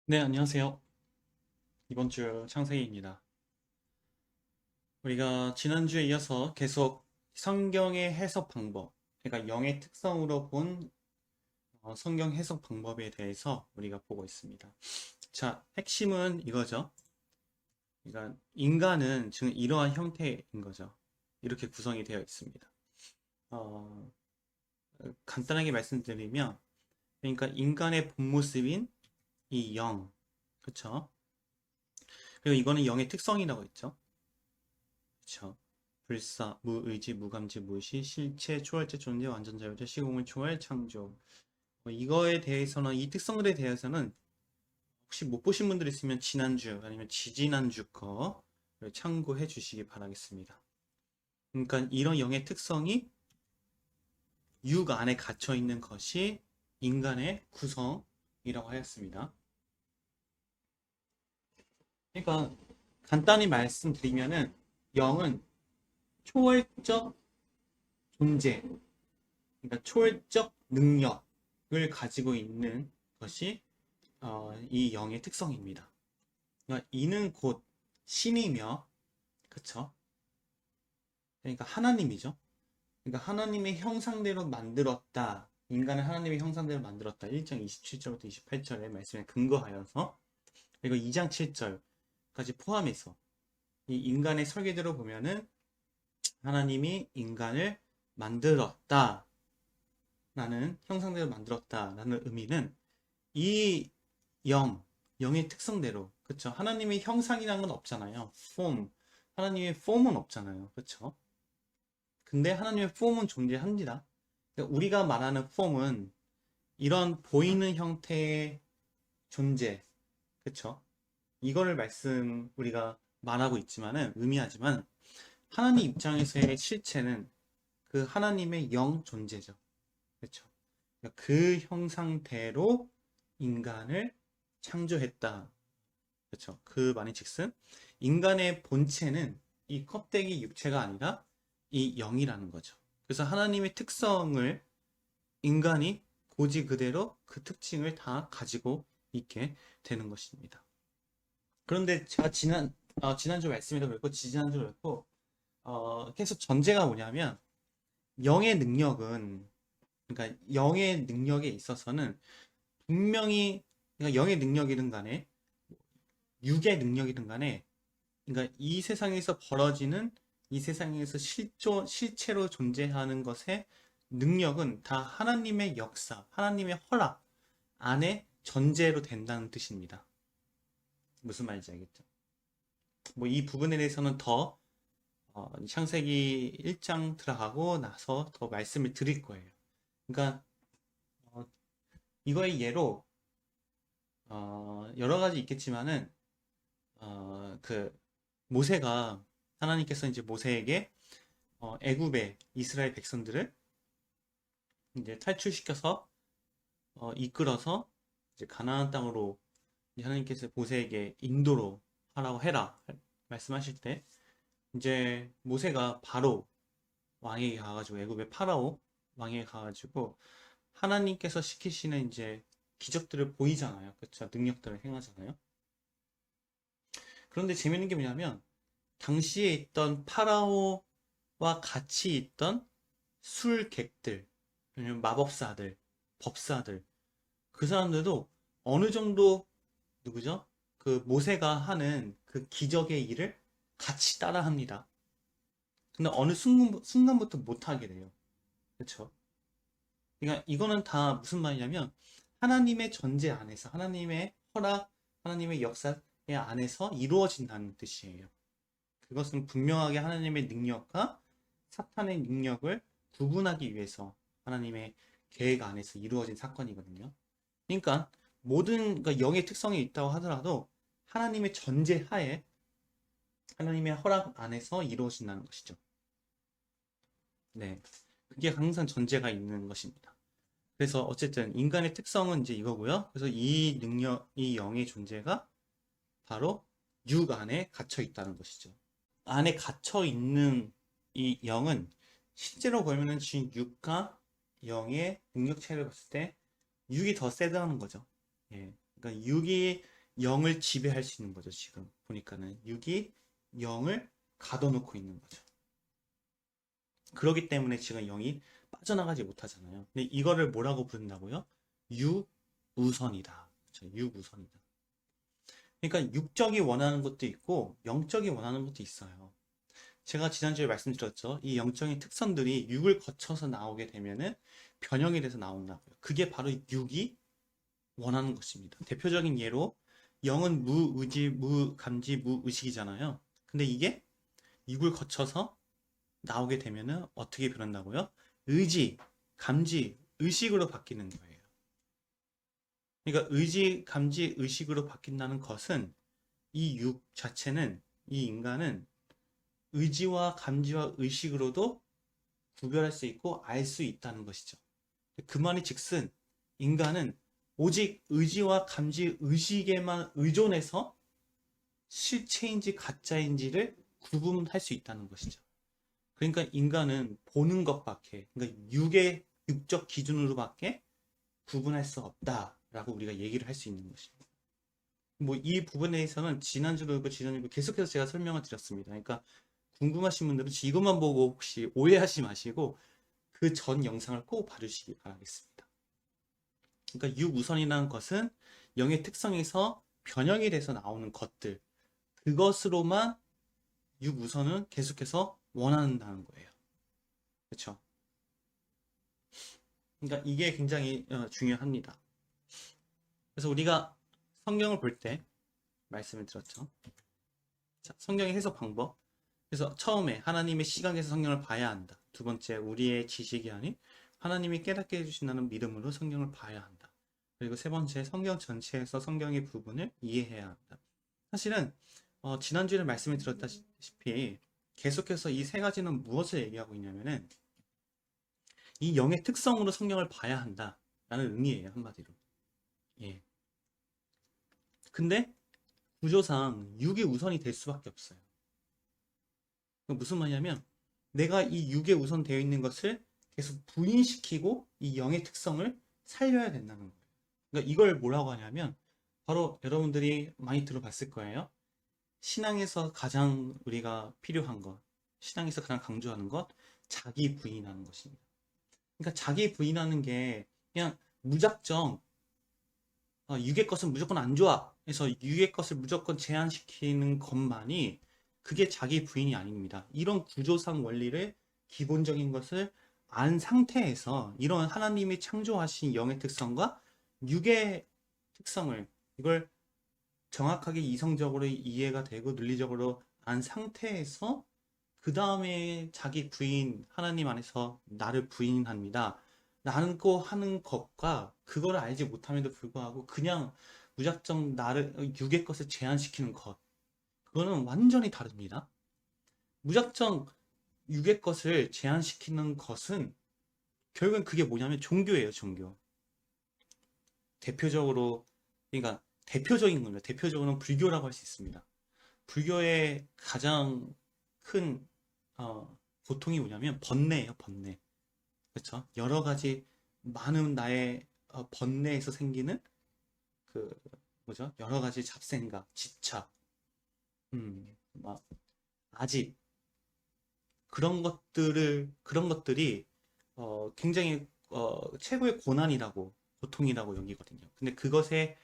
네, 안녕하세요. 이번 주 창세기입니다. 우리가 지난주에 이어서 계속 성경의 해석 방법, 그러니까 영의 특성으로 본 성경 해석 방법에 대해서 우리가 보고 있습니다. 자, 핵심은 이거죠. 그러니까 인간은 지금 이러한 형태인 거죠. 이렇게 구성이 되어 있습니다. 어, 간단하게 말씀드리면, 그러니까 인간의 본 모습인 이 영, 그쵸? 그리고 이거는 영의 특성이라고 했죠. 그쵸. 불사, 무의지, 무감지, 무시, 실체, 초월체, 존재, 완전 자유자, 시공을 초월, 창조. 이거에 대해서는, 이 특성들에 대해서는 혹시 못 보신 분들 있으면 지난주 아니면 지지난주 거를 참고해 주시기 바라겠습니다. 그러니까 이런 영의 특성이 육 안에 갇혀 있는 것이 인간의 구성이라고 하였습니다. 그러니까 간단히 말씀드리면은 영은 초월적 존재, 그러니까 초월적 능력을 가지고 있는 것이 이 영의 특성입니다. 그러니까 이는 곧 신이며, 그쵸? 그러니까 하나님이죠. 그러니까 하나님의 형상대로 만들었다. 인간을 하나님의 형상대로 만들었다. 1장 27절부터 28절의 말씀에 근거하여서, 그리고 2장 7절까지 포함해서 이 인간의 설계대로 보면은 하나님이 인간을 만들었다. 라는 형상대로 만들었다. 라는 의미는 이 영의 특성대로, 그쵸? 하나님의 형상이라는 건 없잖아요. 하나님의 폼은 없잖아요. 그쵸? 근데 하나님의 폼은 존재합니다. 그러니까 우리가 말하는 폼은 이런 보이는 형태의 존재, 그쵸? 이거를 우리가 말하고 있지만은, 의미하지만, 하나님 입장에서의 실체는 그 하나님의 영 존재죠. 그쵸? 그러니까 그 형상대로 인간을 창조했다. 그렇죠. 그 말인즉슨 인간의 본체는 이 껍데기 육체가 아니라 이 영이라는 거죠. 그래서 하나님의 특성을 인간이 고지 그대로 그 특징을 다 가지고 있게 되는 것입니다. 그런데 제가 지난주 말씀에도 그랬고 지지난주도 그랬고 계속 전제가 뭐냐면 영의 능력은, 그러니까 영의 능력에 있어서는 분명히, 그러니까 영의 능력이든 간에 육의 능력이든 간에, 그러니까 이 세상에서 벌어지는, 이 세상에서 실체로 존재하는 것의 능력은 다 하나님의 역사, 하나님의 허락 안에 전제로 된다는 뜻입니다. 무슨 말인지 알겠죠? 뭐 이 부분에 대해서는 더 창세기 1장 들어가고 나서 더 말씀을 드릴 거예요. 그러니까 어, 이거의 예로 여러 가지 있겠지만은 그 모세가, 하나님께서 이제 모세에게 애굽의 이스라엘 백성들을 이제 탈출시켜서 이끌어서 이제 가나안 땅으로 하나님께서 모세에게 인도로 하라고 해라 말씀하실 때, 이제 모세가 바로 왕에게 가가지고, 애굽의 파라오 왕에게 가가지고 하나님께서 시키시는 이제 기적들을 보이잖아요. 그렇죠? 능력들을 행하잖아요. 그런데 재밌는 게 뭐냐면 당시에 있던 파라오와 같이 있던 술객들, 아니면 마법사들, 법사들, 그 사람들도 어느 정도, 누구죠? 그 모세가 하는 그 기적의 일을 같이 따라합니다. 근데 어느 순간부터 못하게 돼요. 그렇죠? 그러니까 이거는 다 무슨 말이냐면 하나님의 전제 안에서, 하나님의 허락, 하나님의 역사 안에서 이루어진다는 뜻이에요. 그것은 분명하게 하나님의 능력과 사탄의 능력을 구분하기 위해서 하나님의 계획 안에서 이루어진 사건이거든요. 그러니까 그러니까 영의 특성이 있다고 하더라도 하나님의 전제하에, 하나님의 허락 안에서 이루어진다는 것이죠. 네. 그게 항상 전제가 있는 것입니다. 그래서 어쨌든 인간의 특성은 이제 이거고요. 그래서 이 영의 존재가 바로 육 안에 갇혀 있다는 것이죠. 안에 갇혀 있는 이 영은 실제로 보면은 지금 육과 영의 능력 차이를 봤을 때 육이 더 세다는 거죠. 예. 그러니까 육이 영을 지배할 수 있는 거죠. 지금 보니까는 6이 영을 가둬놓고 있는 거죠. 그렇기 때문에 지금 0이 빠져나가지 못하잖아요. 근데 이거를 뭐라고 부른다고요? 유우선이다. 그렇죠? 유우선이다. 그러니까 육적이 원하는 것도 있고 영적이 원하는 것도 있어요. 제가 지난주에 말씀드렸죠. 이 영적인 특성들이 6을 거쳐서 나오게 되면은 변형이 돼서 나온다고요. 그게 바로 6이 원하는 것입니다. 대표적인 예로 영은 무의지, 무감지, 무의식이잖아요. 근데 이게 6을 거쳐서 나오게 되면은 어떻게 변한다고요? 의지, 감지, 의식으로 바뀌는 거예요. 그러니까 의지, 감지, 의식으로 바뀐다는 것은 이 6 자체는, 이 인간은 의지와 감지와 의식으로도 구별할 수 있고 알 수 있다는 것이죠. 그 말이 즉슨 인간은 오직 의지와 감지, 의식에만 의존해서 실체인지 가짜인지를 구분할 수 있다는 것이죠. 그러니까 인간은 보는 것밖에, 그러니까 육적 기준으로밖에 구분할 수 없다라고 우리가 얘기를 할 수 있는 것입니다. 뭐 이 부분에 대해서는 지난주도 그렇고 지난주도 계속해서 제가 설명을 드렸습니다. 그러니까 궁금하신 분들은 이것만 보고 혹시 오해하지 마시고 그 전 영상을 꼭 봐주시기 바라겠습니다. 그러니까 유우선이라는 것은 영의 특성에서 변형이 돼서 나오는 것들, 그것으로만 유우선은 계속해서 원한다는 거예요. 그렇죠? 그러니까 이게 굉장히 중요합니다. 그래서 우리가 성경을 볼 때 말씀을 드렸죠. 자, 성경의 해석 방법. 그래서 처음에 하나님의 시각에서 성경을 봐야 한다. 두 번째, 우리의 지식이 아닌 하나님이 깨닫게 해주신다는 믿음으로 성경을 봐야 한다. 그리고 세 번째, 성경 전체에서 성경의 부분을 이해해야 한다. 사실은 지난주에 말씀을 드렸다시피 계속해서 이 세 가지는 무엇을 얘기하고 있냐면은 이 영의 특성으로 성경을 봐야 한다라는 의미예요, 한마디로. 예. 근데 구조상 6이 우선이 될 수밖에 없어요. 무슨 말이냐면 내가 이 6에 우선되어 있는 것을 계속 부인시키고 이 영의 특성을 살려야 된다는 거예요. 그러니까 이걸 뭐라고 하냐면 바로 여러분들이 많이 들어봤을 거예요. 신앙에서 가장 우리가 필요한 것, 신앙에서 가장 강조하는 것, 자기 부인하는 것입니다. 그러니까 자기 부인하는 게 그냥 무작정 육의 것은 무조건 안 좋아 해서 육의 것을 무조건 제한시키는 것만이 그게 자기 부인이 아닙니다. 이런 구조상 원리를 기본적인 것을 안 상태에서 이런 하나님이 창조하신 영의 특성과 육의 특성을 이걸 정확하게 이성적으로 이해가 되고 논리적으로 안 상태에서 그 다음에 자기 부인 하나님 안에서 나를 부인합니다. 라는 거 하는 것과 그걸 알지 못함에도 불구하고 그냥 무작정 나를 육의 것을 제한시키는 것 그거는 완전히 다릅니다. 무작정 육의 것을 제한시키는 것은 결국엔 그게 뭐냐면 종교예요, 종교. 대표적으로 그러니까 대표적인 겁니다. 대표적으로는 불교라고 할 수 있습니다. 불교의 가장 큰 고통이 뭐냐면 번뇌예요, 번뇌. 그렇죠? 여러 가지 많은 나의 번뇌에서 생기는 그 뭐죠? 여러 가지 잡생각, 집착, 막 아집 그런 것들이 굉장히 최고의 고난이라고 고통이라고 여기거든요. 근데 그것에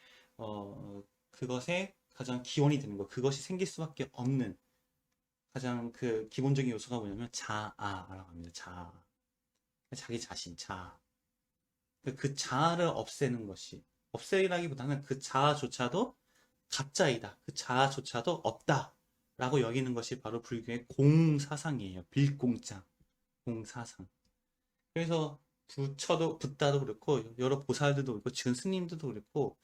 가장 기원이 되는 거, 그것이 생길 수밖에 없는 가장 그 기본적인 요소가 뭐냐면 자아라고 합니다. 자아. 자기 자신, 자아. 그 자아를 없애는 것이 없애기보다는 그 자아조차도 가짜이다. 그 자아조차도 없다. 라고 여기는 것이 바로 불교의 공사상이에요. 빌공자, 공사상. 그래서 붓다도 그렇고 여러 보살들도 그렇고 지금 스님들도 그렇고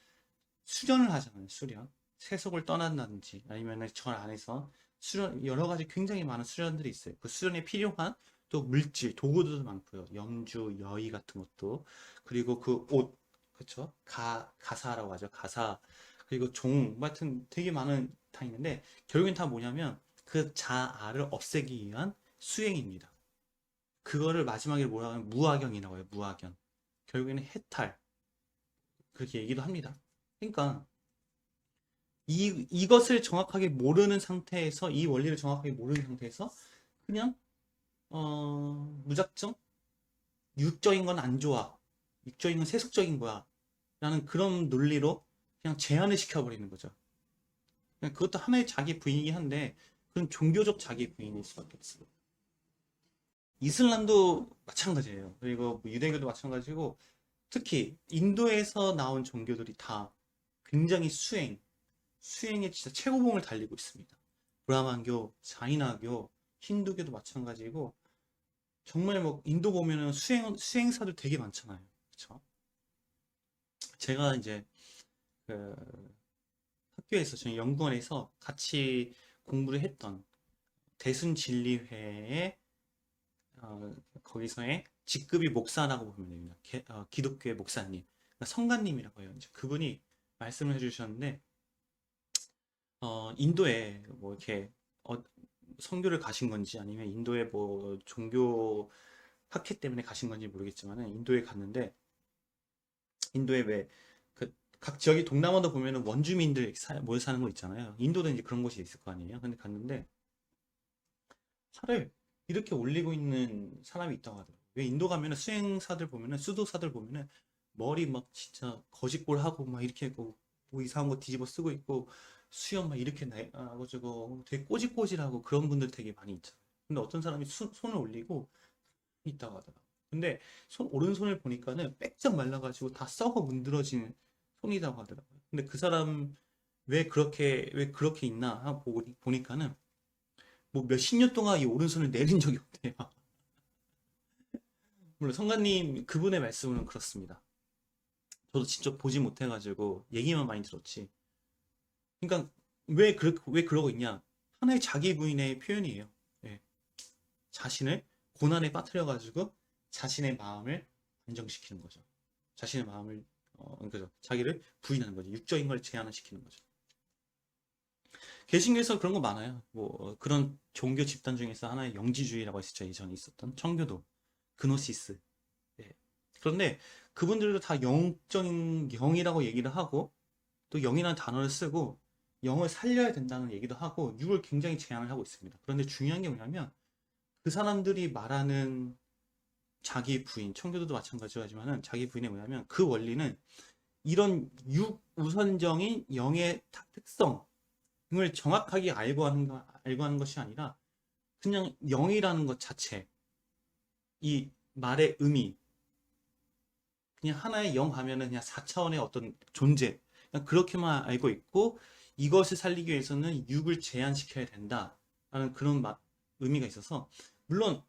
수련을 하잖아요. 수련. 세속을 떠난다든지 아니면 절 안에서 수련 여러 가지 굉장히 많은 수련들이 있어요. 그 수련에 필요한 또 물질, 도구들도 많고요. 염주, 여의 같은 것도 그리고 그 옷, 그렇죠? 가사라고 하죠. 가사 그리고 종 같은 되게 많은 다 있는데 결국엔 다 뭐냐면 그 자아를 없애기 위한 수행입니다. 그거를 마지막에 뭐라고 하면 무아경이라고 해요. 무아경. 결국에는 해탈 그렇게 얘기도 합니다. 그러니까 이것을 정확하게 모르는 상태에서, 이 원리를 정확하게 모르는 상태에서 그냥 무작정 육적인 건 안 좋아, 육적인 건 세속적인 거야 라는 그런 논리로 그냥 제한을 시켜버리는 거죠. 그것도 하나의 자기 부인이긴 한데 그런 종교적 자기 부인일 수밖에 없어요. 이슬람도 마찬가지예요. 그리고 뭐 유대교도 마찬가지고, 특히 인도에서 나온 종교들이 다 굉장히 수행에 진짜 최고봉을 달리고 있습니다. 브라만교, 자이나교, 힌두교도 마찬가지고, 정말 뭐 인도 보면은 수행사들 되게 많잖아요. 그렇죠? 제가 이제 그 학교에서, 저희 연구원에서 같이 공부를 했던 대순진리회의 거기서의 직급이 목사라고 보면 됩니다. 기독교의 목사님, 그러니까 성가님이라고 해요. 이제 그분이 말씀을 해주셨는데, 인도에 뭐 이렇게 선교를 가신 건지 아니면 인도에 뭐 종교 학회 때문에 가신 건지 모르겠지만은, 인도에 갔는데, 인도에 왜 그 각 지역이, 동남아도 보면은 원주민들 모여 사는 거 있잖아요. 인도도 이제 그런 곳이 있을 거 아니에요. 근데 갔는데 팔을 이렇게 올리고 있는 사람이 있다고 하더라고요. 왜 인도 가면은 수행사들 보면은, 수도사들 보면은 머리 막 진짜 거짓골 하고 막 이렇게 뭐 이상한 거 뒤집어 쓰고 있고, 수염 막 이렇게 나가지고 되게 꼬질꼬질하고 그런 분들 되게 많이 있잖아요. 근데 어떤 사람이 손을 올리고 있다고 하더라고요. 근데 오른손을 보니까는 빽쩍 말라가지고 다 썩어 문드러진 손이라고 하더라고요. 근데 그 사람 왜 그렇게 있나 하고 보니까는 뭐 몇십 년 동안 이 오른손을 내린 적이 없대요. 물론 성가님 그분의 말씀은 그렇습니다. 저도 직접 보지 못해가지고 얘기만 많이 들었지. 그러니까 왜 그러고 있냐? 하나의 자기 부인의 표현이에요. 예. 자신을 고난에 빠뜨려가지고 자신의 마음을 안정시키는 거죠. 자신의 마음을, 그러니까 자기를 부인하는 거죠. 육적인 걸 제한시키는 거죠. 개신교에서 그런 거 많아요. 뭐 그런 종교 집단 중에서 하나의 영지주의라고 했었죠. 예전에 있었던 청교도, 그노시스. 예. 그런데 그분들도 다 영적인 영이라고 얘기를 하고, 또 영이라는 단어를 쓰고 영을 살려야 된다는 얘기도 하고, 육을 굉장히 제한을 하고 있습니다. 그런데 중요한 게 뭐냐면, 그 사람들이 말하는 자기 부인, 청교도도 마찬가지지만은 자기 부인이 뭐냐면, 그 원리는 이런 육 우선적인 영의 특성을 정확하게 알고 하는 것이 아니라, 그냥 영이라는 것 자체, 이 말의 의미, 그냥 하나의 영 하면은 그냥 4차원의 어떤 존재, 그냥 그렇게만 알고 있고, 이것을 살리기 위해서는 육을 제한시켜야 된다라는 그런 의미가 있어서, 물론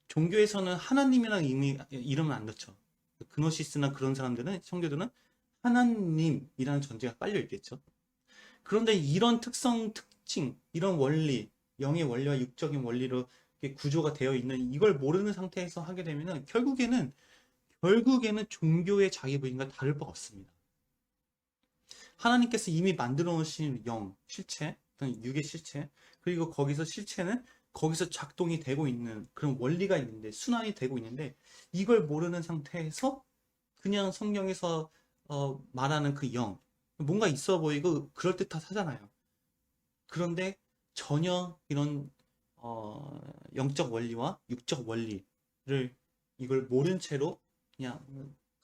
종교에서는 하나님이라는 이름은 안 넣죠. 그노시스나 그런 사람들은, 청교도는 하나님이라는 전제가 깔려 있겠죠. 그런데 이런 특징, 이런 원리, 영의 원리와 육적인 원리로 이렇게 구조가 되어 있는 이걸 모르는 상태에서 하게 되면은 결국에는 종교의 자기 부인과 다를 바 없습니다. 하나님께서 이미 만들어 놓으신 영, 실체, 육의 실체, 그리고 거기서 실체는 거기서 작동이 되고 있는 그런 원리가 있는데, 순환이 되고 있는데, 이걸 모르는 상태에서 그냥 성경에서 말하는 그 영, 뭔가 있어 보이고 그럴듯하잖아요. 그런데 전혀 이런 영적 원리와 육적 원리를, 이걸 모른 채로 그냥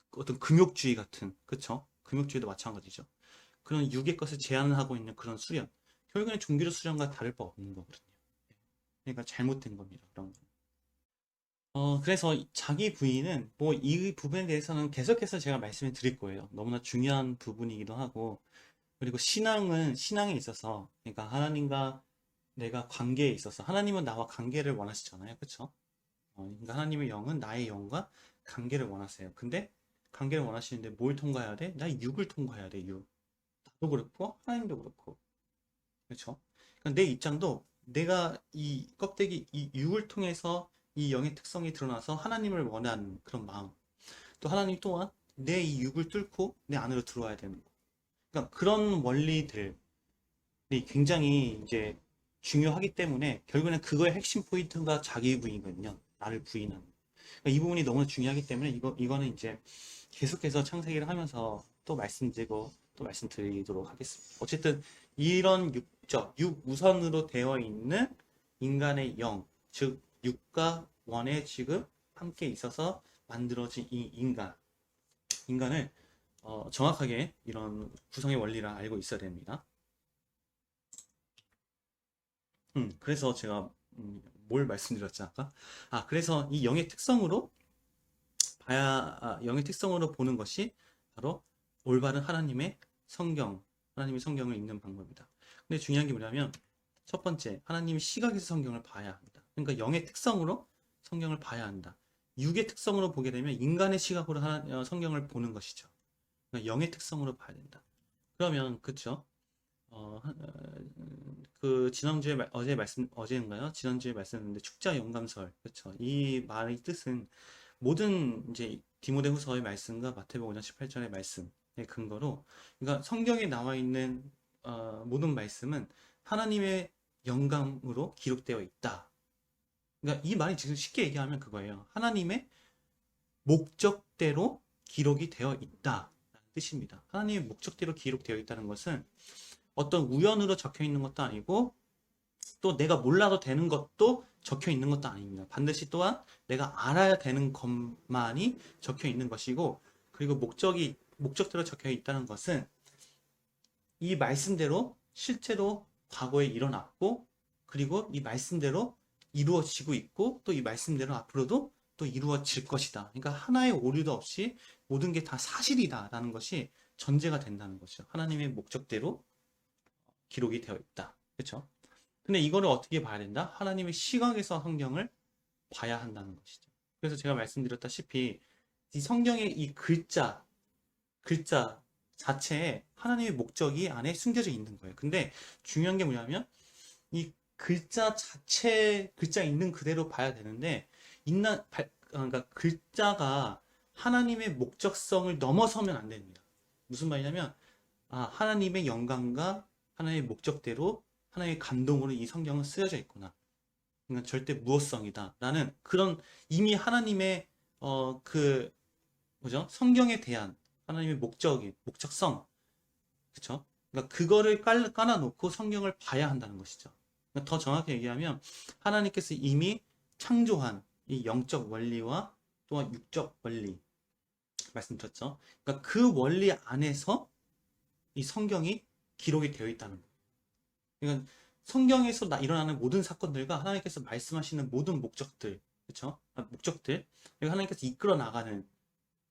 어떤 금욕주의 같은, 그쵸? 금욕주의도 마찬가지죠. 그런 육의 것을 제한하고 있는 그런 수련, 결국에는 종교적 수련과 다를 바 없는 거거든요. 그러니까 잘못된 겁니다. 그런 거. 그래서 자기 부인은 뭐 이 부분에 대해서는 계속해서 제가 말씀을 드릴 거예요. 너무나 중요한 부분이기도 하고, 그리고 신앙에 있어서, 그러니까 하나님과 내가 관계에 있어서, 하나님은 나와 관계를 원하시잖아요. 그쵸? 그러니까 하나님의 영은 나의 영과 관계를 원하세요. 근데 관계를 원하시는데 뭘 통과해야 돼? 나 육을 통과해야 돼, 육. 나도 그렇고 하나님도 그렇고. 그렇죠? 그러니까 내 입장도, 내가 이 껍데기, 이 육을 통해서 이 영의 특성이 드러나서 하나님을 원하는 그런 마음, 또 하나님 또한 내 이 육을 뚫고 내 안으로 들어와야 되는 거. 그러니까 그런 원리들이 굉장히 이제 중요하기 때문에, 결국에는 그거의 핵심 포인트가 자기 부인이거든요. 나를 부인하는. 그러니까 이 부분이 너무 중요하기 때문에, 이거는 이제 계속해서 창세기를 하면서 또 말씀드리고 또 말씀드리도록 하겠습니다. 어쨌든 이런 육적, 육우선으로 되어 있는 인간의 영, 즉 육과 원의 지금 함께 있어서 만들어진 이 인간을 정확하게 이런 구성의 원리를 알고 있어야 됩니다. 그래서 제가 뭘 말씀드렸지 아까? 그래서 이 영의 특성으로 영의 특성으로 보는 것이 바로 올바른 하나님의 성경을 읽는 방법이다. 근데 중요한 게 뭐냐면 첫 번째, 하나님의 시각에서 성경을 봐야 한다. 그러니까 영의 특성으로 성경을 봐야 한다. 육의 특성으로 보게 되면 인간의 시각으로 성경을 보는 것이죠. 그러니까 영의 특성으로 봐야 된다. 그러면 그쵸? 그 지난주에 어제인가요? 지난주에 말씀했는데 축자 영감설, 그렇죠? 이 말의 뜻은 모든 이제 디모데후서의 말씀과 마태복음 5장 18절의 말씀의 근거로, 그러니까 성경에 나와 있는 모든 말씀은 하나님의 영감으로 기록되어 있다. 그러니까 이 말이 지금 쉽게 얘기하면 그거예요. 하나님의 목적대로 기록이 되어 있다라는 뜻입니다. 하나님의 목적대로 기록되어 있다는 것은 어떤 우연으로 적혀 있는 것도 아니고 또 내가 몰라도 되는 것도 적혀 있는 것도 아닙니다. 반드시 또한 내가 알아야 되는 것만이 적혀 있는 것이고, 그리고 목적대로 적혀 있다는 것은 이 말씀대로 실제로 과거에 일어났고, 그리고 이 말씀대로 이루어지고 있고, 또 이 말씀대로 앞으로도 또 이루어질 것이다. 그러니까 하나의 오류도 없이 모든 게 다 사실이다라는 것이 전제가 된다는 것이죠. 하나님의 목적대로 기록이 되어 있다. 그렇죠? 근데 이거를 어떻게 봐야 된다? 하나님의 시각에서 성경을 봐야 한다는 것이죠. 그래서 제가 말씀드렸다시피 이 성경의 이 글자 자체에 하나님의 목적이 안에 숨겨져 있는 거예요. 근데 중요한 게 뭐냐면 이 글자 있는 그대로 봐야 되는데 그러니까 글자가 하나님의 목적성을 넘어서면 안 됩니다. 무슨 말이냐면 하나님의 영광과 하나님의 목적대로 하나님의 감동으로 이 성경은 쓰여져 있구나. 그러니까 절대 무엇성이다. 라는 그런 이미 하나님의 성경에 대한 하나님의 목적성, 그쵸? 그러니까 그거를 깔아놓고 성경을 봐야 한다는 것이죠. 그러니까 더 정확히 얘기하면 하나님께서 이미 창조한 이 영적 원리와 또한 육적 원리 말씀드렸죠. 그러니까 그 원리 안에서 이 성경이 기록이 되어 있다는 거예요. 그러니까 성경에서 일어나는 모든 사건들과 하나님께서 말씀하시는 모든 목적들, 그렇죠? 목적들, 그리고 하나님께서 이끌어 나가는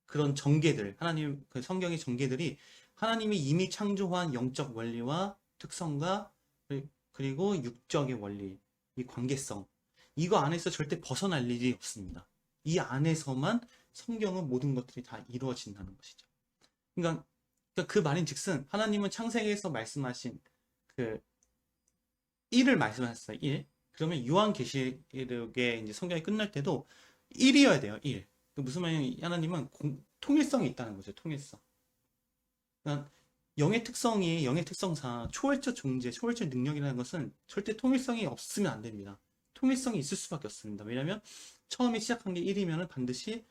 그런 전개들, 하나님 그 성경의 전개들이 하나님이 이미 창조한 영적 원리와 특성과 그리고 육적의 원리, 이 관계성, 이거 안에서 절대 벗어날 일이 없습니다. 이 안에서만 성경은 모든 것들이 다 이루어진다는 것이죠. 그러니까 그 말인즉슨 하나님은 창세기에서 말씀하신 그 1을 말씀하셨어요. 1. 그러면 요한계시록에 이제 성경이 끝날 때도 1이어야 돼요. 1. 무슨 말이냐면 하나님은 통일성이 있다는 거죠. 통일성. 그러니까 영의 특성상 초월적 존재, 초월적 능력이라는 것은 절대 통일성이 없으면 안 됩니다. 통일성이 있을 수밖에 없습니다. 왜냐하면 처음에 시작한 게 1이면 반드시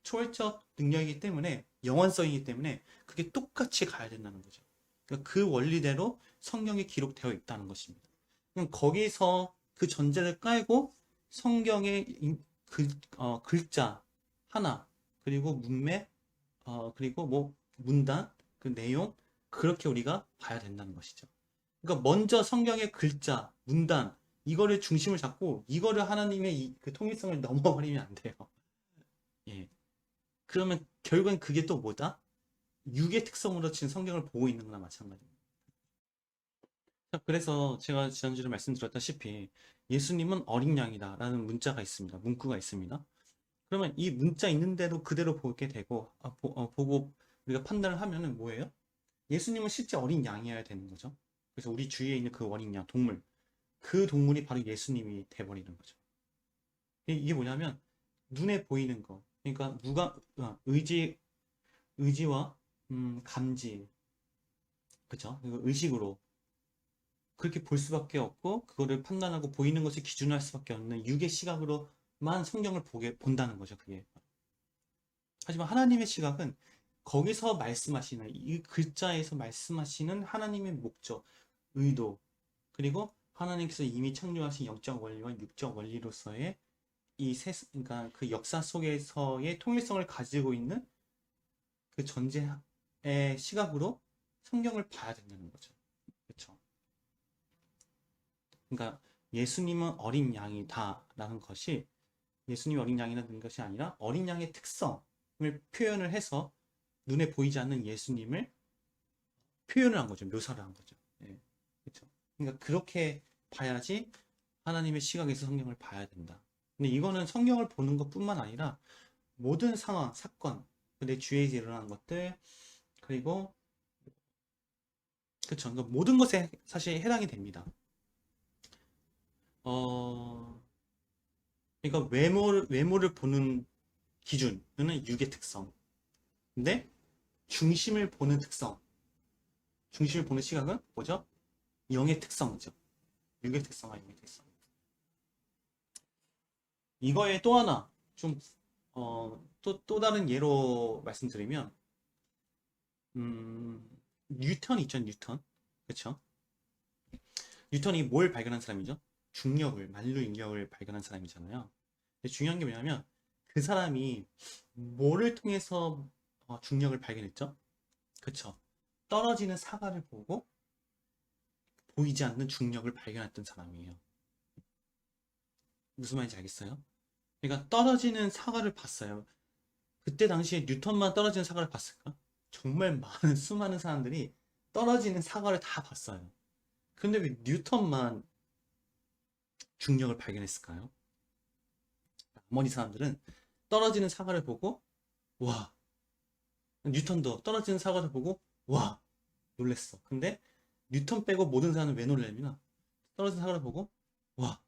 초월적 능력이기 때문에, 영원성이기 때문에 그게 똑같이 가야 된다는 거죠. 그러니까 그 원리대로 성경이 기록되어 있다는 것입니다. 그럼 거기서 그 전제를 깔고 성경의 글자 하나, 그리고 문맥, 그리고 뭐 문단, 그 내용, 그렇게 우리가 봐야 된다는 것이죠. 그러니까 먼저 성경의 글자, 문단, 이거를 중심을 잡고 이거를 하나님의 그 통일성을 넘어버리면 안 돼요. 예. 그러면 결국엔 그게 또 뭐다? 육의 특성으로 지금 성경을 보고 있는 거나 마찬가지입니다. 그래서 제가 지난주에 말씀드렸다시피 예수님은 어린 양이다 라는 문자가 있습니다. 문구가 있습니다. 그러면 이 문자 있는 대로 그대로 보게 되고 보고 우리가 판단을 하면은 뭐예요? 예수님은 실제 어린 양이어야 되는 거죠. 그래서 우리 주위에 있는 그 어린 양, 동물, 그 동물이 바로 예수님이 돼버리는 거죠. 이게 뭐냐면 눈에 보이는 거, 그러니까 의지와 감지, 그쵸? 의식으로 그렇게 볼 수밖에 없고, 그거를 판단하고 보이는 것을 기준으로 할 수밖에 없는 육의 시각으로만 성경을 본다는 거죠, 그게. 하지만 하나님의 시각은 거기서 말씀하시는 이 글자에서 말씀하시는 하나님의 목적, 의도, 그리고 하나님께서 이미 창조하신 영적 원리와 육적 원리로서의 그러니까 그 역사 속에서의 통일성을 가지고 있는 그 전제의 시각으로 성경을 봐야 된다는 거죠. 그렇죠? 그러니까 예수님은 어린 양이다라는 것이 예수님이 어린 양이라는 것이 아니라 어린 양의 특성을 표현을 해서 눈에 보이지 않는 예수님을 표현을 한 거죠. 묘사를 한 거죠. 예. 그렇죠? 그러니까 그렇게 봐야지 하나님의 시각에서 성경을 봐야 된다. 근데 이거는 성경을 보는 것뿐만 아니라 모든 상황, 사건, 내 주위에서 일어나는 것들, 그리고 그렇죠. 그러니까 모든 것에 사실 해당이 됩니다. 그러니까 외모를 보는 기준은 육의 특성. 근데 중심을 보는 특성, 중심을 보는 시각은 뭐죠? 영의 특성이죠. 육의 특성과 영의 특성. 이거에 또 하나 좀 또 다른 예로 말씀드리면 뉴턴 있죠, 뉴턴. 그렇죠? 뉴턴이 뭘 발견한 사람이죠? 중력을, 만류인력을 발견한 사람이잖아요. 근데 중요한 게 뭐냐면 그 사람이 뭐를 통해서 중력을 발견했죠? 그쵸? 떨어지는 사과를 보고 보이지 않는 중력을 발견했던 사람이에요. 무슨 말인지 알겠어요? 그러니까 떨어지는 사과를 봤어요. 그때 당시에 뉴턴만 떨어지는 사과를 봤을까? 정말 많은 수많은 사람들이 떨어지는 사과를 다 봤어요. 근데 왜 뉴턴만 중력을 발견했을까요? 나머지 사람들은 떨어지는 사과를 보고 와, 뉴턴도 떨어지는 사과를 보고 와, 놀랬어. 근데 뉴턴 빼고 모든 사람은 왜 놀랬냐? 떨어진 사과를 보고 와,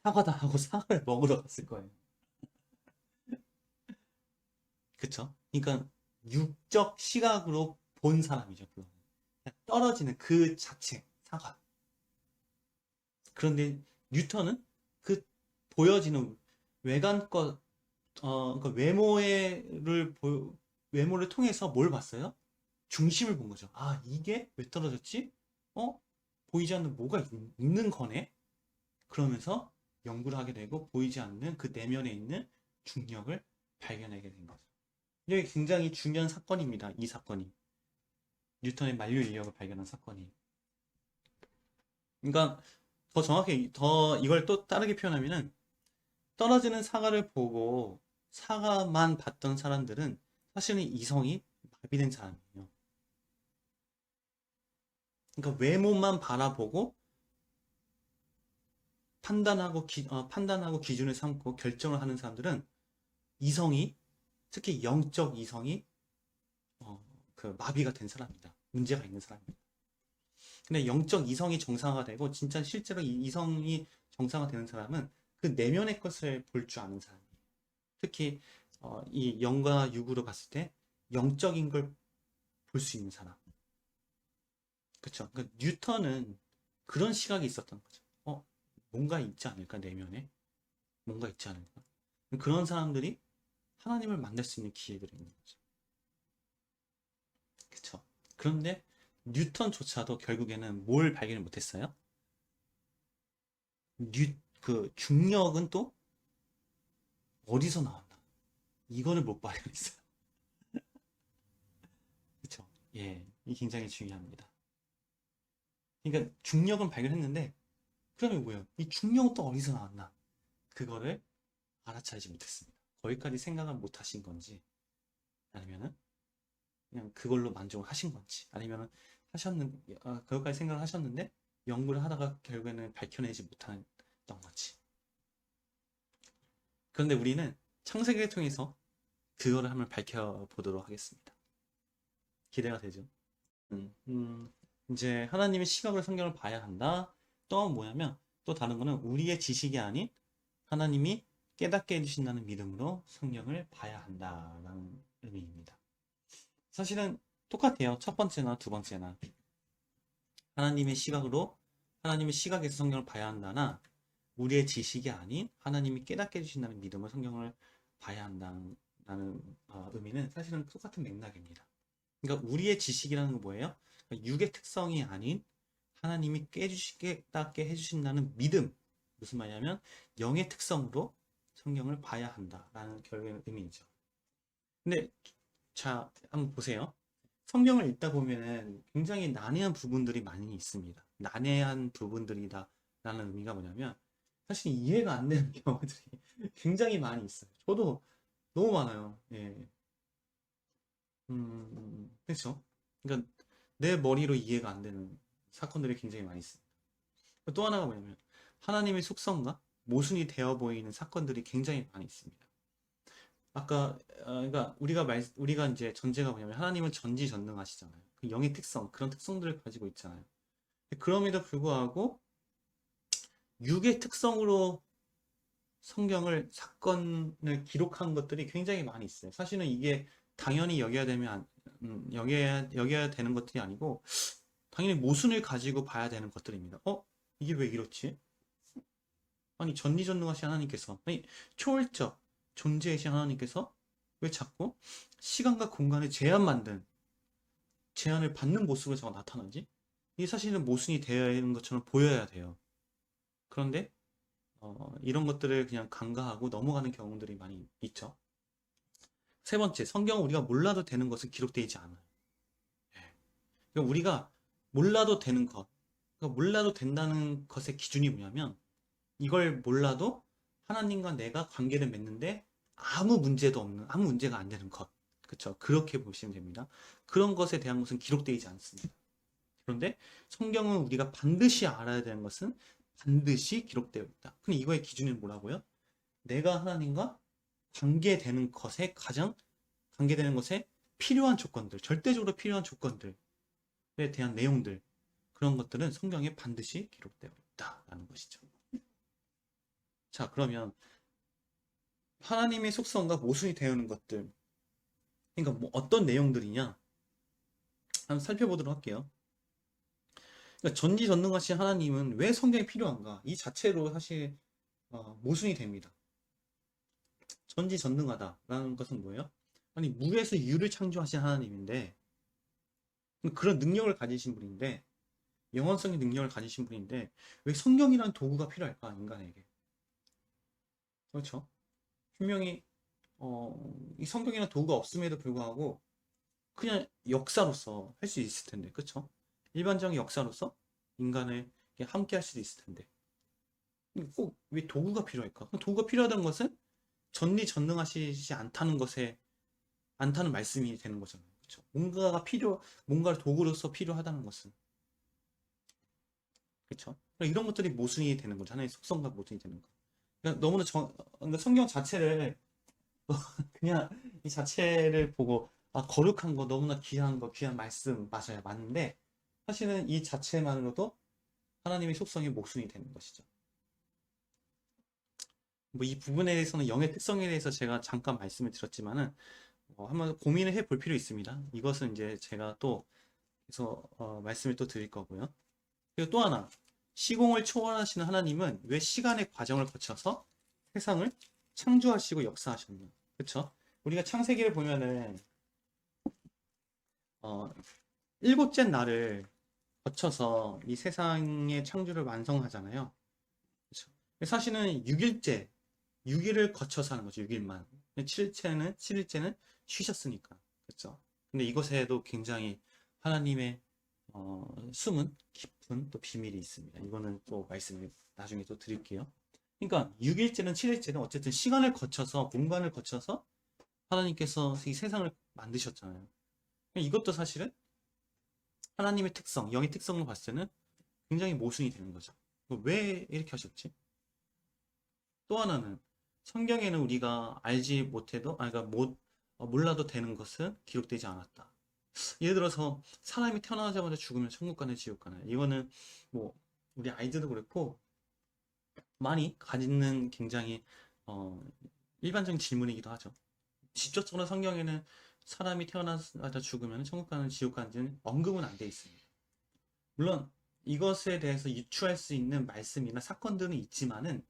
사과다 하고 사과를 먹으러 갔을 거예요. 그쵸? 그러니까 육적 시각으로 본 사람이죠. 그거. 떨어지는 그 자체, 사과. 그런데 뉴턴은 그 보여지는 외관껏 그러니까 외모를 통해서 뭘 봤어요? 중심을 본 거죠. 아, 이게 왜 떨어졌지? 보이지 않는 뭐가 있는 거네? 그러면서 연구를 하게 되고 보이지 않는 그 내면에 있는 중력을 발견하게 된 거죠. 이게 굉장히 중요한 사건입니다. 이 사건이. 뉴턴의 만류 인력을 발견한 사건이. 그러니까 더 정확히 더 이걸 또 다르게 표현하면은 떨어지는 사과를 보고 사과만 봤던 사람들은 사실은 이성이 마비된 사람이에요. 그러니까 외모만 바라보고 판단하고 기준을 삼고 결정을 하는 사람들은 이성이 특히 영적 이성이 그 마비가 된 사람이다. 문제가 있는 사람입니다. 근데 영적 이성이 정상화가 되고 진짜 실제로 이 이성이 정상화 되는 사람은 그 내면의 것을 볼 줄 아는 사람이에요. 특히 이 영과 육으로 봤을 때 영적인 걸 볼 수 있는 사람. 그렇죠? 그러니까 뉴턴은 그런 시각이 있었던 거죠. 뭔가 있지 않을까 내면에 뭔가 있지 않을까. 그런 사람들이 하나님을 만날 수 있는 기회들이 있는 거죠. 그렇죠? 그런데 뉴턴조차도 결국에는 뭘 발견을 못했어요? 그 중력은 또 어디서 나왔나? 이거를 못 발견했어요. 그렇죠? 예, 이 굉장히 중요합니다. 그러니까 중력은 발견했는데 그러면 뭐예요? 이 중력은 또 어디서 나왔나? 그거를 알아차리지 못했습니다. 거기까지 생각을 못 하신 건지 아니면은 그냥 그걸로 만족을 하신 건지 아니면은 그것까지 생각을 하셨는데 연구를 하다가 결국에는 밝혀내지 못했던 건지. 그런데 우리는 창세기를 통해서 그거를 한번 밝혀보도록 하겠습니다. 기대가 되죠? 이제 하나님의 시각으로 성경을 봐야 한다. 또 뭐냐면 또 다른 거는 우리의 지식이 아닌 하나님이 깨닫게 해주신다는 믿음으로 성경을 봐야 한다라는 의미입니다. 사실은 똑같아요. 첫 번째나 두 번째나 하나님의 시각으로 하나님의 시각에서 성경을 봐야 한다나 우리의 지식이 아닌 하나님이 깨닫게 해주신다는 믿음으로 성경을 봐야 한다는 의미는 사실은 똑같은 맥락입니다. 그러니까 우리의 지식이라는 건 뭐예요? 그러니까 육의 특성이 아닌 하나님이 깨닫게 해주신다는 믿음. 무슨 말이냐면 영의 특성으로 성경을 봐야 한다라는 결국의 의미죠. 근데 자, 한번 보세요. 성경을 읽다 보면은 굉장히 난해한 부분들이 많이 있습니다. 난해한 부분들이다라는 의미가 뭐냐면 사실 이해가 안 되는 경우들이 굉장히 많이 있어요. 저도 너무 많아요. 예. 그렇죠. 그러니까 내 머리로 이해가 안 되는 사건들이 굉장히 많이 있습니다. 또 하나가 뭐냐면 하나님의 속성과 모순이 되어 보이는 사건들이 굉장히 많이 있습니다. 아까 그러니까 우리가 이제 전제가 뭐냐면 하나님은 전지전능하시잖아요. 그 영의 특성 그런 특성들을 가지고 있잖아요. 그럼에도 불구하고 육의 특성으로 성경을 사건을 기록한 것들이 굉장히 많이 있어요. 사실은 이게 당연히 여겨야 되는 것들이 아니고 당연히 모순을 가지고 봐야 되는 것들입니다. 이게 왜 이렇지? 아니 전지전능하신 하나님께서 아니 초월적 존재이신 하나님께서 왜 자꾸 시간과 공간에 제한을 받는 모습으로 자꾸 나타나지? 이게 사실은 모순이 되어야 하는 것처럼 보여야 돼요. 그런데 이런 것들을 그냥 간과하고 넘어가는 경우들이 많이 있죠. 세 번째, 성경은 우리가 몰라도 되는 것은 기록되어 있지 않아요. 예. 그러니까 우리가 몰라도 되는 것, 그러니까 몰라도 된다는 것의 기준이 뭐냐면 이걸 몰라도 하나님과 내가 관계를 맺는데 아무 문제가 안 되는 것. 그렇죠? 그렇게 보시면 됩니다. 그런 것에 대한 것은 기록되지 않습니다. 그런데 성경은 우리가 반드시 알아야 되는 것은 반드시 기록되어 있다. 근데 이거의 기준은 뭐라고요? 내가 하나님과 관계되는 것에 필요한 조건들, 절대적으로 필요한 조건들에 대한 내용들, 그런 것들은 성경에 반드시 기록되어 있다라는 것이죠. 자, 그러면 하나님의 속성과 모순이 되는 것들, 그러니까 뭐 어떤 내용들이냐? 한번 살펴보도록 할게요. 그러니까 전지전능하신 하나님은 왜 성경이 필요한가? 이 자체로 사실 모순이 됩니다. 전지전능하다라는 것은 뭐예요? 아니 무에서 유를 창조하신 하나님인데 그런 능력을 가지신 분인데 영원성의 능력을 가지신 분인데 왜 성경이라는 도구가 필요할까 인간에게? 그렇죠? 분명히 이 성경이라는 도구가 없음에도 불구하고 그냥 역사로서 할 수 있을 텐데, 그렇죠? 일반적인 역사로서 인간을 함께 할 수도 있을 텐데 꼭 왜 도구가 필요할까? 도구가 필요하다는 것은 전지전능하시지 않다는 말씀이 되는 거잖아요. 그렇죠? 뭔가를 도구로서 필요하다는 것은. 그렇죠? 이런 것들이 모순이 되는 거죠. 하나의 속성과 모순이 되는 거. 그러니까 너무나 그러니까 성경 자체를 그냥 이 자체를 보고 거룩한 거, 너무나 귀한 거, 귀한 말씀 맞아요. 맞는데 사실은 이 자체만으로도 하나님의 속성이 모순이 되는 것이죠. 뭐 이 부분에 대해서는 영의 특성에 대해서 제가 잠깐 말씀을 드렸지만은 한번 고민을 해볼 필요 있습니다. 이것은 이제 제가 또 그래서 말씀을 또 드릴 거고요. 그리고 또 하나 시공을 초월하시는 하나님은 왜 시간의 과정을 거쳐서 세상을 창조하시고 역사하셨나? 그렇죠? 우리가 창세기를 보면은 어, 일곱째 날을 거쳐서 이 세상의 창조를 완성하잖아요. 그렇죠? 사실은 6일을 거쳐서 하는 거죠. 6일만. 7일째는 쉬셨으니까. 그렇죠? 근데 이것에도 굉장히 하나님의 숨은 깊은 또 비밀이 있습니다. 이거는 또 말씀을 나중에 또 드릴게요. 그러니까 6일째는 7일째는 어쨌든 시간을 거쳐서 공간을 거쳐서 하나님께서 이 세상을 만드셨잖아요. 이것도 사실은 하나님의 특성, 영의 특성을 봤을 때는 굉장히 모순이 되는 거죠. 왜 이렇게 하셨지? 또 하나는 성경에는 우리가 알지 못해도, 그러니까 몰라도 되는 것은 기록되지 않았다. 예를 들어서 사람이 태어나자마자 죽으면 천국 가나 지옥 가나. 이거는 뭐 우리 아이들도 그렇고 많이 가지는 굉장히 일반적인 질문이기도 하죠. 직접적으로 성경에는 사람이 태어나자마자 죽으면 천국 가는 지옥 가는지는 언급은 안 돼 있습니다. 물론 이것에 대해서 유추할 수 있는 말씀이나 사건들은 있지만은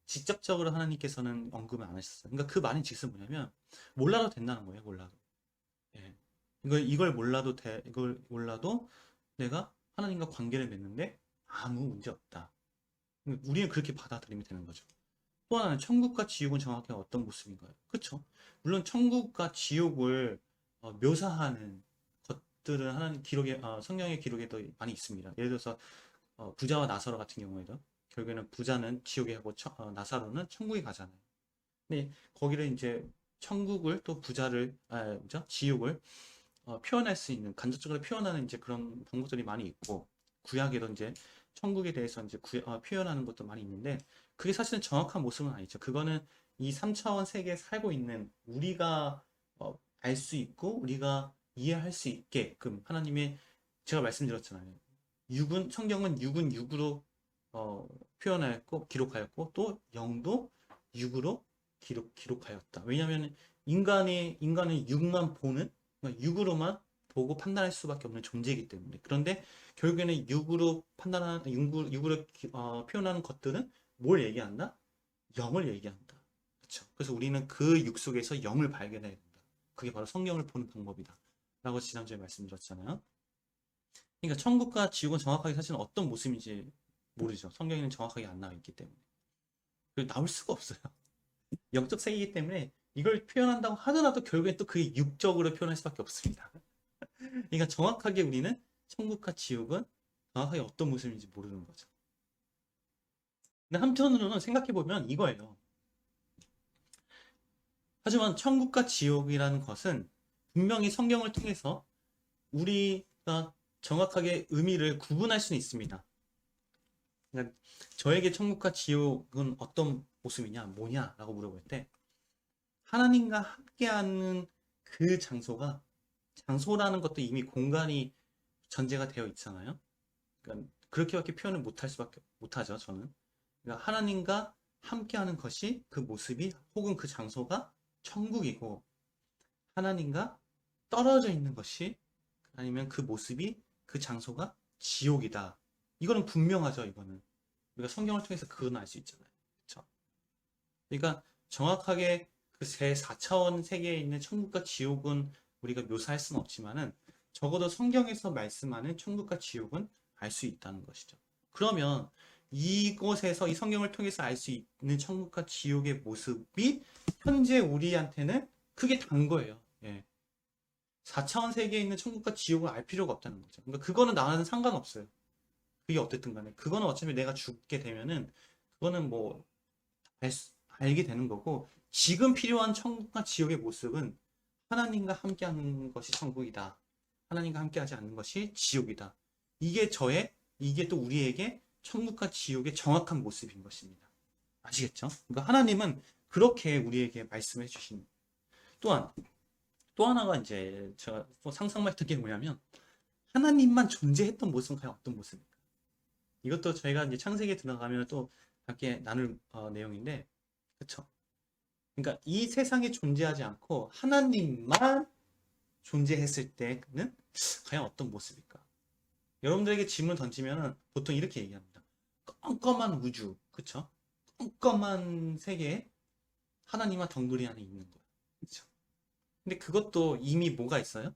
직접적으로 하나님께서는 언급을 안 하셨어요. 그러니까 그 말인 즉슨 뭐냐면 몰라도 된다는 거예요. 몰라도. 예. 이걸 몰라도 이걸 몰라도 내가 하나님과 관계를 맺는데 아무 문제 없다. 우리는 그렇게 받아들이면 되는 거죠. 또 하나는 천국과 지옥은 정확히 어떤 모습인가요? 그렇죠? 물론 천국과 지옥을 묘사하는 것들은 하나님 기록에 성경의 기록에도 많이 있습니다. 예를 들어서 부자와 나사로 같은 경우에도 결국에는 부자는 지옥에 가고 나사로는 천국에 가잖아요. 근데 거기를 이제 천국을 또 부자를 뭐죠? 지옥을 표현할 수 있는 간접적으로 표현하는 이제 그런 방법들이 많이 있고 구약에도 이제 천국에 대해서 이제 표현하는 것도 많이 있는데 그게 사실은 정확한 모습은 아니죠. 그거는 이 3차원 세계에 살고 있는 우리가 알 수 있고 우리가 이해할 수 있게끔 하나님의 제가 말씀드렸잖아요. 성경은 육은 육으로 표현하였고 기록하였고 또 영도 육으로 기록하였다. 왜냐하면 인간은 육만 보는 그러니까 육으로만 보고 판단할 수밖에 없는 존재이기 때문에. 그런데 결국에는 육으로 판단하는 육으로 표현하는 것들은 뭘 얘기한다? 영을 얘기한다. 그렇죠. 그래서 우리는 그 육 속에서 영을 발견해야 된다. 그게 바로 성경을 보는 방법이다. 라고 지난주에 말씀드렸잖아요. 그러니까 천국과 지옥은 정확하게 사실은 어떤 모습인지 모르죠. 성경에는 정확하게 안 나와 있기 때문에. 나올 수가 없어요. 영적 세계이기 때문에 이걸 표현한다고 하더라도 결국엔 또 그게 육적으로 표현할 수밖에 없습니다. 그러니까 정확하게 우리는 천국과 지옥은 정확하게 어떤 모습인지 모르는 거죠. 근데 한편으로는 생각해보면 이거예요. 하지만 천국과 지옥이라는 것은 분명히 성경을 통해서 우리가 정확하게 의미를 구분할 수는 있습니다. 그러니까 저에게 천국과 지옥은 어떤 모습이냐, 뭐냐라고 물어볼 때 하나님과 함께하는 그 장소라는 것도 이미 공간이 전제가 되어 있잖아요. 그러니까 그렇게밖에 표현을 못하죠, 저는. 그러니까 하나님과 함께하는 것이 그 모습이 혹은 그 장소가 천국이고 하나님과 떨어져 있는 것이 아니면 그 모습이 그 장소가 지옥이다. 이거는 분명하죠, 이거는. 우리가 성경을 통해서 그건 알 수 있잖아요. 그렇죠? 그러니까 정확하게 그 제 4차원 세계에 있는 천국과 지옥은 우리가 묘사할 수는 없지만은 적어도 성경에서 말씀하는 천국과 지옥은 알 수 있다는 것이죠. 그러면 이곳에서 이 성경을 통해서 알 수 있는 천국과 지옥의 모습이 현재 우리한테는 그게 단 거예요. 예. 4차원 세계에 있는 천국과 지옥을 알 필요가 없다는 거죠. 그러니까 그거는 나와는 상관없어요. 그게 어쨌든 간에. 그거는 어차피 내가 죽게 되면은 그거는 뭐 알게 되는 거고 지금 필요한 천국과 지옥의 모습은 하나님과 함께하는 것이 천국이다. 하나님과 함께하지 않는 것이 지옥이다. 이게 또 우리에게 천국과 지옥의 정확한 모습인 것입니다. 아시겠죠? 그러니까 하나님은 그렇게 우리에게 말씀해 주신 또한 또 하나가 이제 제가 또 상상했던 게 뭐냐면 하나님만 존재했던 모습은 과연 어떤 모습입니까? 이것도 저희가 이제 창세기에 들어가면 또 함께 나눌 내용인데 그쵸? 그러니까 이 세상에 존재하지 않고 하나님만 존재했을 때는 과연 어떤 모습일까? 여러분들에게 질문 던지면 보통 이렇게 얘기합니다. 껌껌한 우주, 그쵸? 껌껌한 세계에 하나님과 덩그리 안에 있는 거예요. 그쵸? 근데 그것도 이미 뭐가 있어요?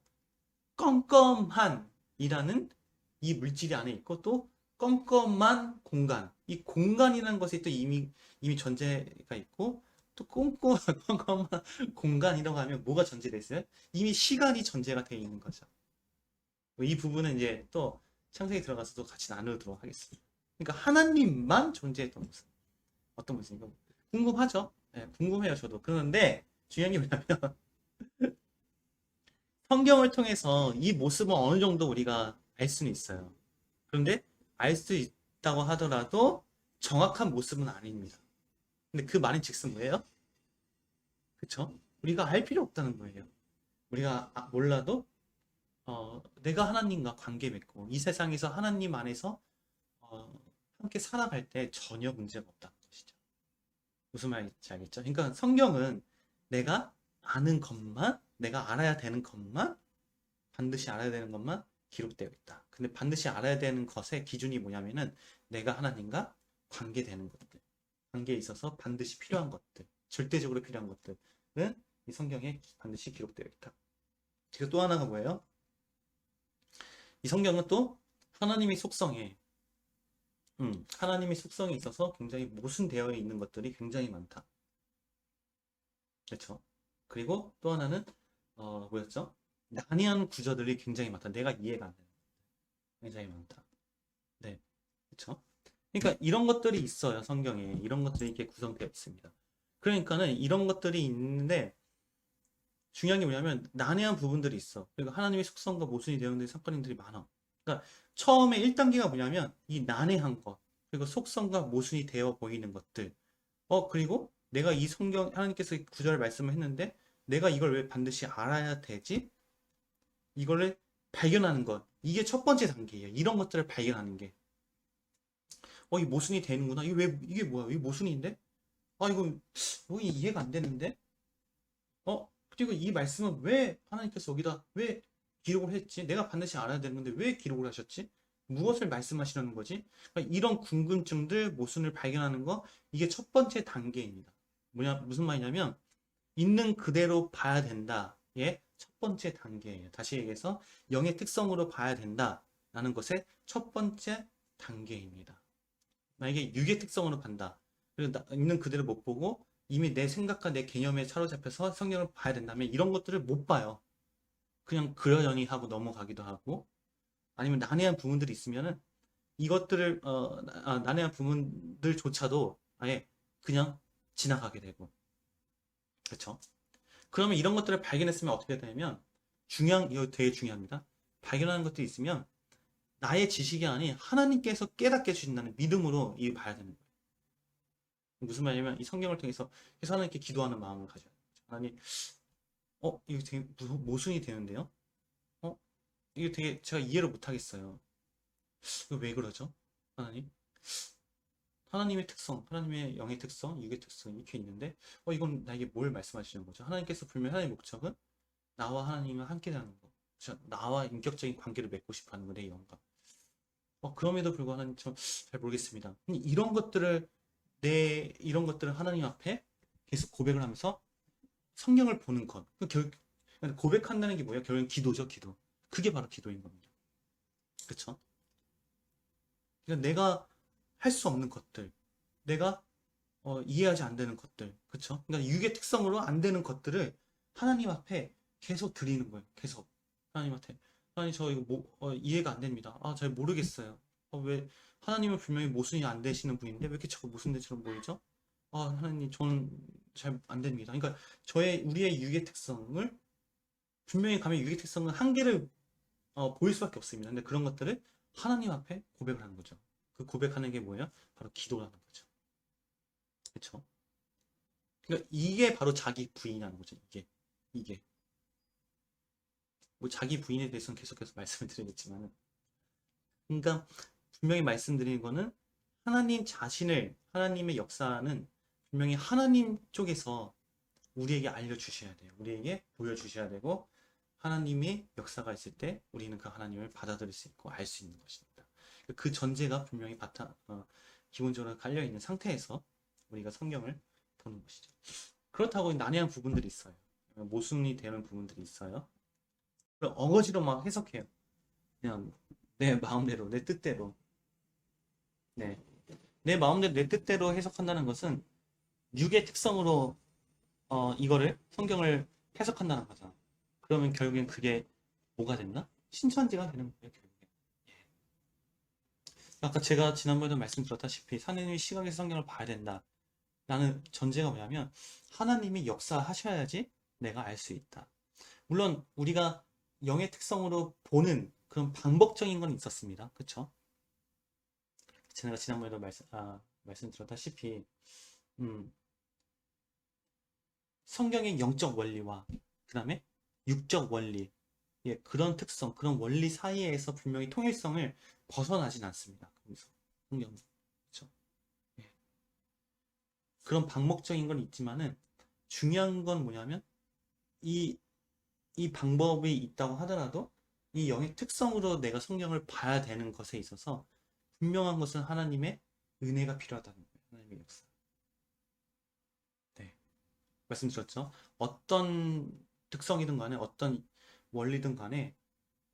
껌껌한이라는 이 물질이 안에 있고 또 껌껌한 공간. 이 공간이라는 것이 또 이미 존재가 있고 또 껌껌한 공간이라고 하면 뭐가 전제되어 있어요? 이미 시간이 전제가 되어 있는 거죠. 이 부분은 이제 또 창세기 들어가서 도 같이 나누도록 하겠습니다. 그러니까 하나님만 존재했던 모습. 어떤 모습인가? 궁금하죠? 네, 궁금해요, 저도. 그런데 중요한 게 뭐냐면 성경을 통해서 이 모습은 어느 정도 우리가 알 수는 있어요. 그런데 알 수 있다고 하더라도 정확한 모습은 아닙니다. 근데 그 말인 즉슨 뭐예요? 그쵸? 우리가 알 필요 없다는 거예요. 우리가 몰라도 내가 하나님과 관계 맺고 이 세상에서 하나님 안에서 함께 살아갈 때 전혀 문제가 없다는 것이죠. 무슨 말인지 알겠죠? 그러니까 성경은 내가 아는 것만, 내가 알아야 되는 것만, 반드시 알아야 되는 것만 기록되어 있다. 근데 반드시 알아야 되는 것의 기준이 뭐냐면은 내가 하나님과 관계되는 것들, 관계에 있어서 반드시 필요한 것들, 절대적으로 필요한 것들은 이 성경에 반드시 기록되어 있다. 그리고 또 하나가 뭐예요? 이 성경은 또 하나님의 속성에 하나님의 속성에 있어서 굉장히 모순되어 있는 것들이 굉장히 많다. 그렇죠? 그리고 또 하나는 뭐였죠? 난해한 구조들이 굉장히 많다. 내가 이해가 안 되는 굉장히 많다. 네, 그렇죠? 그러니까 이런 것들이 있어요. 성경에 이런 것들이 이렇게 구성되어 있습니다. 그러니까는 이런 것들이 있는데 중요한 게 뭐냐면 난해한 부분들이 있어. 그리고 하나님의 속성과 모순이 되어 있는 사건들이 많아. 그러니까 처음에 1단계가 뭐냐면 이 난해한 것 그리고 속성과 모순이 되어 보이는 것들. 그리고 내가 이 성경 하나님께서 구절을 말씀을 했는데 내가 이걸 왜 반드시 알아야 되지? 이거를 발견하는 것. 이게 첫 번째 단계예요. 이런 것들을 발견하는 게. 이 모순이 되는구나. 이게 뭐야? 이게 모순인데? 이거 이해가 안 되는데? 그리고 이 말씀은 왜 하나님께서 여기다 왜 기록을 했지? 내가 반드시 알아야 되는 건데 왜 기록을 하셨지? 무엇을 말씀하시려는 거지? 그러니까 이런 궁금증들, 모순을 발견하는 거, 이게 첫 번째 단계입니다. 무슨 말이냐면, 있는 그대로 봐야 된다. 예, 첫 번째 단계예요. 다시 얘기해서, 영의 특성으로 봐야 된다. 라는 것의 첫 번째 단계입니다. 만약에 육의 특성으로 간다. 그리고 있는 그대로 못 보고, 이미 내 생각과 내 개념에 사로잡혀서 성경을 봐야 된다면, 이런 것들을 못 봐요. 그냥 그러려니 하고 넘어가기도 하고, 아니면 난해한 부분들이 있으면은, 이것들을 난해한 부분들조차도 아예 그냥 지나가게 되고 그렇죠. 그러면 이런 것들을 발견했으면 어떻게 되냐면 이거 되게 중요합니다. 발견하는 것들이 있으면 나의 지식이 아닌 하나님께서 깨닫게 해주신다는 믿음으로 이 봐야 되는 거예요. 무슨 말이냐면 이 성경을 통해서 하나님께 기도하는 마음을 가져야 돼요. 하나님, 이거 되게 모순이 되는데요. 이거 되게 제가 이해를 못 하겠어요. 이거 왜 그러죠? 하나님? 하나님의 특성, 하나님의 영의 특성, 육의 특성 이렇게 있는데 이건 나에게 뭘 말씀하시는 거죠? 하나님께서 분명히 하나님의 목적은 나와 하나님과 함께라는 거. 그렇죠? 나와 인격적인 관계를 맺고 싶어하는 거내 영과. 그럼에도 불구하고 하나님 잘 모르겠습니다. 이런 것들을 하나님 앞에 계속 고백을 하면서 성경을 보는 것. 고백한다는 게 뭐예요? 결국엔 기도죠, 기도. 그게 바로 기도인 겁니다. 그렇죠? 그러니까 내가 할 수 없는 것들, 내가 이해하지 안 되는 것들, 그쵸? 그러니까 육의 특성으로 안 되는 것들을 하나님 앞에 계속 드리는 거예요. 계속 하나님한테 하나님 저 이거 이해가 안 됩니다. 잘 모르겠어요. 왜 하나님은 분명히 모순이 안 되시는 분인데 왜 이렇게 자꾸 모순되처럼 보이죠? 하나님 저는 잘 안 됩니다. 그러니까 우리의 육의 특성을 분명히 가면 육의 특성은 한계를 보일 수밖에 없습니다. 근데 그런 것들을 하나님 앞에 고백을 하는 거죠. 그 고백하는 게 뭐예요? 바로 기도라는 거죠. 그렇죠? 그러니까 이게 바로 자기 부인이라는 거죠. 이게 뭐 자기 부인에 대해서는 계속해서 말씀을 드리겠지만은, 그러니까 분명히 말씀드리는 거는 하나님의 역사는 분명히 하나님 쪽에서 우리에게 알려주셔야 돼요. 우리에게 보여주셔야 되고 하나님의 역사가 있을 때 우리는 그 하나님을 받아들일 수 있고 알 수 있는 것입니다. 그 전제가 분명히 기본적으로 깔려 있는 상태에서 우리가 성경을 보는 것이죠. 그렇다고 난해한 부분들이 있어요. 모순이 되는 부분들이 있어요. 그럼 어거지로 막 해석해요. 그냥 내 마음대로, 내 뜻대로. 네. 내 마음대로, 내 뜻대로 해석한다는 것은 육의 특성으로 이거를 성경을 해석한다는 거잖아. 그러면 결국엔 그게 뭐가 됐나? 신천지가 되는 거예요, 결국엔. 예. 아까 제가 지난번에도 말씀드렸다시피 하나님의 시각에서 성경을 봐야 된다. 라는 전제가 뭐냐면 하나님이 역사하셔야지 내가 알 수 있다. 물론 우리가 영의 특성으로 보는 그런 방법적인 건 있었습니다. 그쵸? 제가 지난번에도 말씀드렸다시피 성경의 영적 원리와 그 다음에 육적 원리 그런 특성, 그런 원리 사이에서 분명히 통일성을 벗어나진 않습니다. 거기서 성경은. 그쵸? 예. 그런 방법적인 건 있지만은 중요한 건 뭐냐면 이 방법이 있다고 하더라도 이 영의 특성으로 내가 성경을 봐야 되는 것에 있어서 분명한 것은 하나님의 은혜가 필요하다는 거예요. 하나님의 역사. 네. 말씀드렸죠? 어떤 특성이든 간에 어떤 원리든 간에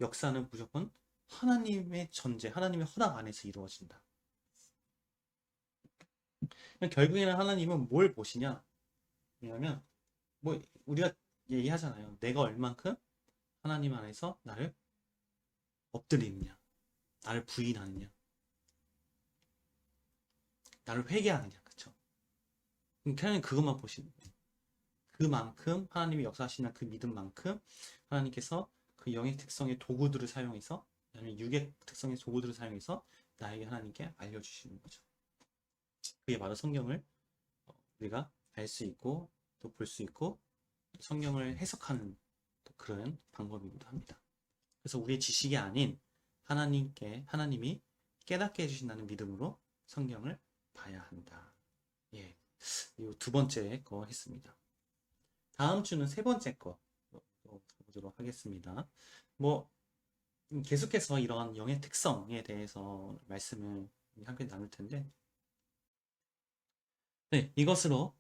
역사는 무조건 하나님의 전제, 하나님의 허락 안에서 이루어진다. 결국에는 하나님은 뭘 보시냐? 왜냐면 뭐 우리가 얘기하잖아요. 내가 얼만큼 하나님 안에서 나를 엎드리느냐, 나를 부인하느냐, 나를 회개하느냐, 그쵸? 그냥 그것만 보시는 거예요. 그만큼 하나님이 역사하시는 그 믿음만큼 하나님께서 그 영의 특성의 도구들을 사용해서, 아니면 육의 특성의 도구들을 사용해서 나에게 하나님께 알려주시는 거죠. 그게 바로 성경을 우리가 알 수 있고 또 볼 수 있고 성경을 해석하는 그런 방법이기도 합니다. 그래서 우리의 지식이 아닌 하나님이 깨닫게 해주신다는 믿음으로 성경을 봐야 한다. 예, 이 두 번째 거 했습니다. 다음 주는 세 번째 거 보도록 하겠습니다. 뭐 계속해서 이런 영의 특성에 대해서 말씀을 함께 나눌 텐데, 네, 이것으로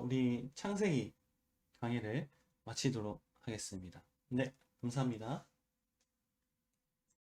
우리 창세기 강의를 마치도록 하겠습니다. 네, 감사합니다.